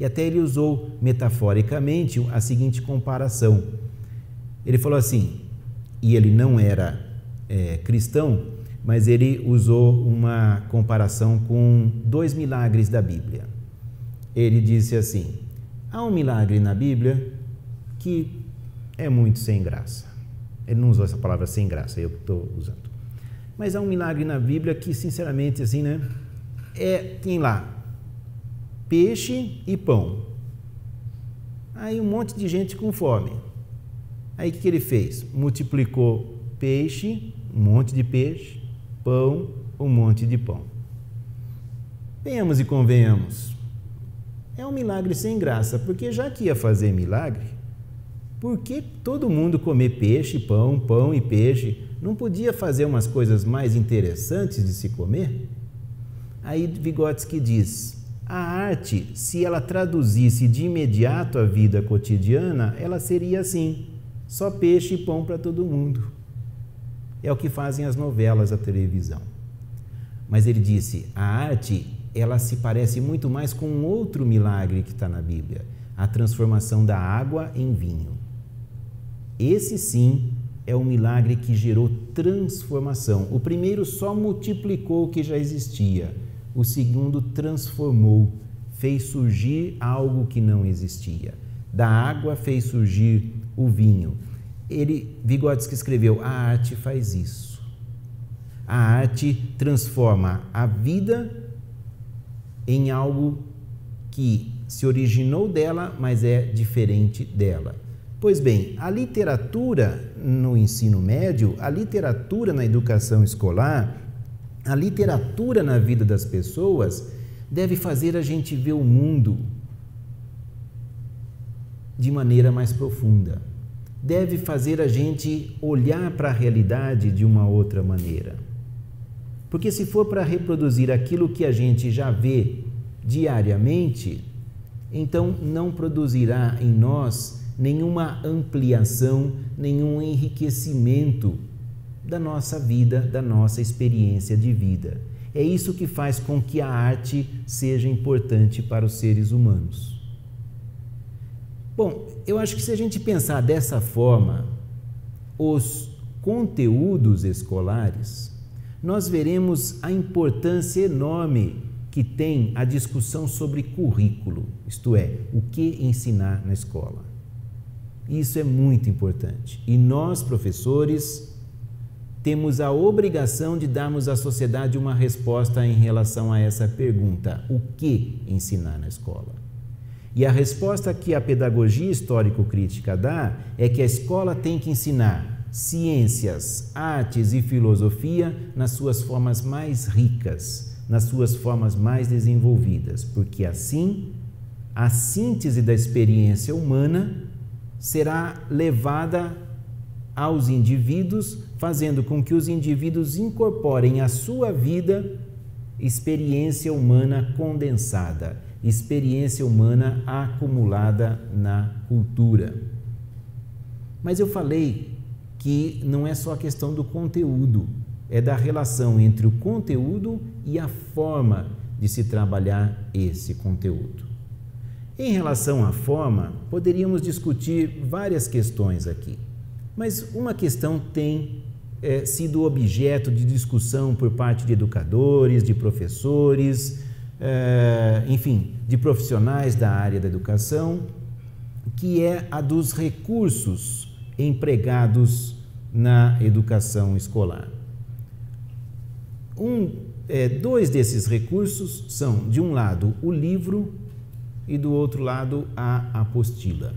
E até ele usou metaforicamente a seguinte comparação. Ele falou assim, e ele não era cristão, mas ele usou uma comparação com 2 milagres da Bíblia. Ele disse assim, há um milagre na Bíblia que é muito sem graça. Ele não usou essa palavra sem graça, eu estou usando. Mas há um milagre na Bíblia que, sinceramente, assim, né? Tem lá peixe e pão. Aí um monte de gente com fome. Aí o que ele fez? Multiplicou peixe, um monte de peixe, pão, um monte de pão. Venhamos e convenhamos. É um milagre sem graça, porque já que ia fazer milagre, por que todo mundo comer peixe, pão, pão e peixe? Não podia fazer umas coisas mais interessantes de se comer? Aí Vygotsky diz, a arte, se ela traduzisse de imediato a vida cotidiana, ela seria assim, só peixe e pão para todo mundo. É o que fazem as novelas da televisão. Mas ele disse, a arte, ela se parece muito mais com um outro milagre que está na Bíblia, a transformação da água em vinho. Esse sim é um milagre que gerou transformação. O primeiro só multiplicou o que já existia. O segundo transformou, fez surgir algo que não existia. Da água fez surgir o vinho. Vygotsky escreveu, a arte faz isso. A arte transforma a vida em algo que se originou dela, mas é diferente dela. Pois bem, a literatura no ensino médio, a literatura na educação escolar, a literatura na vida das pessoas deve fazer a gente ver o mundo de maneira mais profunda. Deve fazer a gente olhar para a realidade de uma outra maneira. Porque se for para reproduzir aquilo que a gente já vê diariamente, então não produzirá em nós nenhuma ampliação, nenhum enriquecimento da nossa vida, da nossa experiência de vida. É isso que faz com que a arte seja importante para os seres humanos. Bom, eu acho que se a gente pensar dessa forma, os conteúdos escolares, nós veremos a importância enorme que tem a discussão sobre currículo, isto é, o que ensinar na escola. Isso é muito importante. E nós, professores, temos a obrigação de darmos à sociedade uma resposta em relação a essa pergunta: o que ensinar na escola? E a resposta que a pedagogia histórico-crítica dá é que a escola tem que ensinar ciências, artes e filosofia nas suas formas mais ricas, nas suas formas mais desenvolvidas, porque assim a síntese da experiência humana será levada aos indivíduos, fazendo com que os indivíduos incorporem à sua vida experiência humana condensada, experiência humana acumulada na cultura. Mas eu falei que não é só a questão do conteúdo, é da relação entre o conteúdo e a forma de se trabalhar esse conteúdo. Em relação à forma, poderíamos discutir várias questões aqui, mas uma questão tem sido objeto de discussão por parte de educadores, de professores, enfim, de profissionais da área da educação, que é a dos recursos empregados na educação escolar. Dois desses recursos são, de um lado, o livro e do outro lado, a apostila.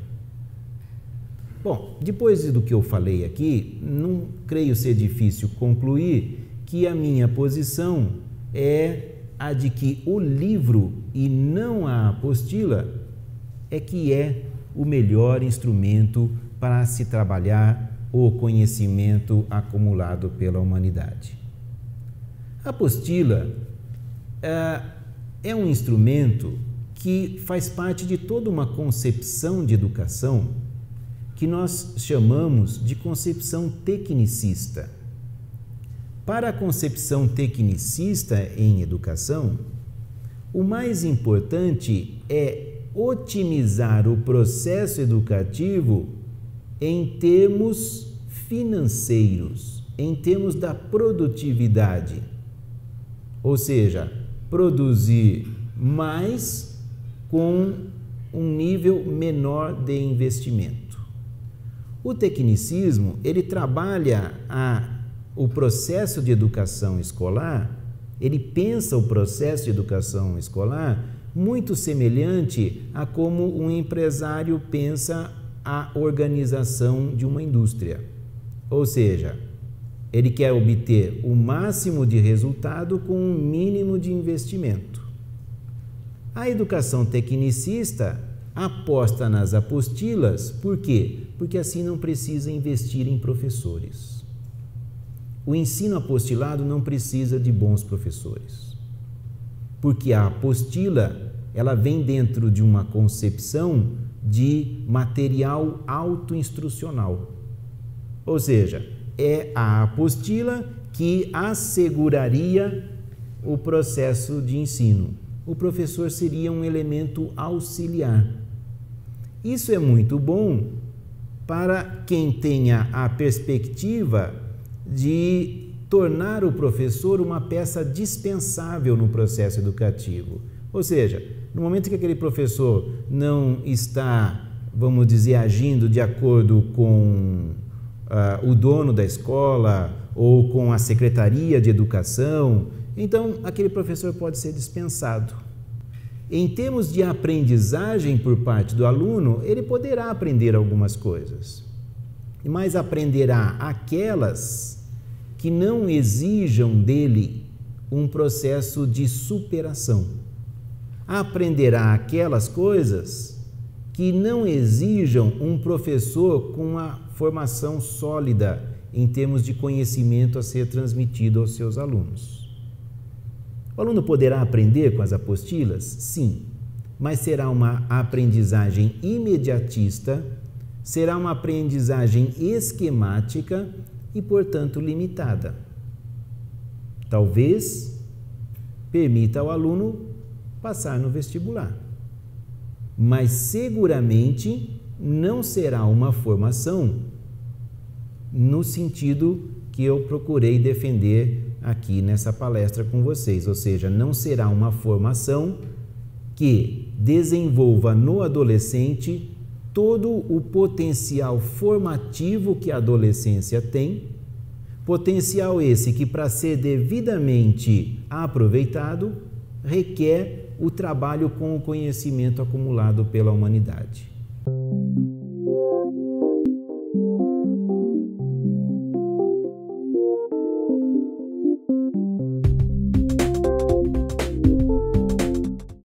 Bom, depois do que eu falei aqui, não creio ser difícil concluir que a minha posição é a de que o livro e não a apostila é que é o melhor instrumento para se trabalhar o conhecimento acumulado pela humanidade. A apostila é um instrumento que faz parte de toda uma concepção de educação que nós chamamos de concepção tecnicista. Para a concepção tecnicista em educação, o mais importante é otimizar o processo educativo em termos financeiros, em termos da produtividade. Ou seja, produzir mais com um nível menor de investimento. O tecnicismo, ele trabalha o processo de educação escolar, ele pensa o processo de educação escolar muito semelhante a como um empresário pensa a organização de uma indústria. Ou seja, ele quer obter o máximo de resultado com um mínimo de investimento. A educação tecnicista aposta nas apostilas, por quê? Porque assim não precisa investir em professores. O ensino apostilado não precisa de bons professores, porque a apostila ela vem dentro de uma concepção de material autoinstrucional. Ou seja, é a apostila que asseguraria o processo de ensino. O professor seria um elemento auxiliar. Isso é muito bom para quem tenha a perspectiva de tornar o professor uma peça dispensável no processo educativo. Ou seja, no momento que aquele professor não está, vamos dizer, agindo de acordo com o dono da escola ou com a secretaria de educação, então aquele professor pode ser dispensado. Em termos de aprendizagem por parte do aluno, ele poderá aprender algumas coisas, mas aprenderá aquelas que não exijam dele um processo de superação. Aprenderá aquelas coisas que não exijam um professor com uma formação sólida em termos de conhecimento a ser transmitido aos seus alunos. O aluno poderá aprender com as apostilas? Sim, mas será uma aprendizagem imediatista, será uma aprendizagem esquemática e, portanto, limitada. Talvez permita ao aluno passar no vestibular, mas seguramente não será uma formação no sentido que eu procurei defender aqui nessa palestra com vocês, ou seja, não será uma formação que desenvolva no adolescente todo o potencial formativo que a adolescência tem, potencial esse que, para ser devidamente aproveitado, requer o trabalho com o conhecimento acumulado pela humanidade.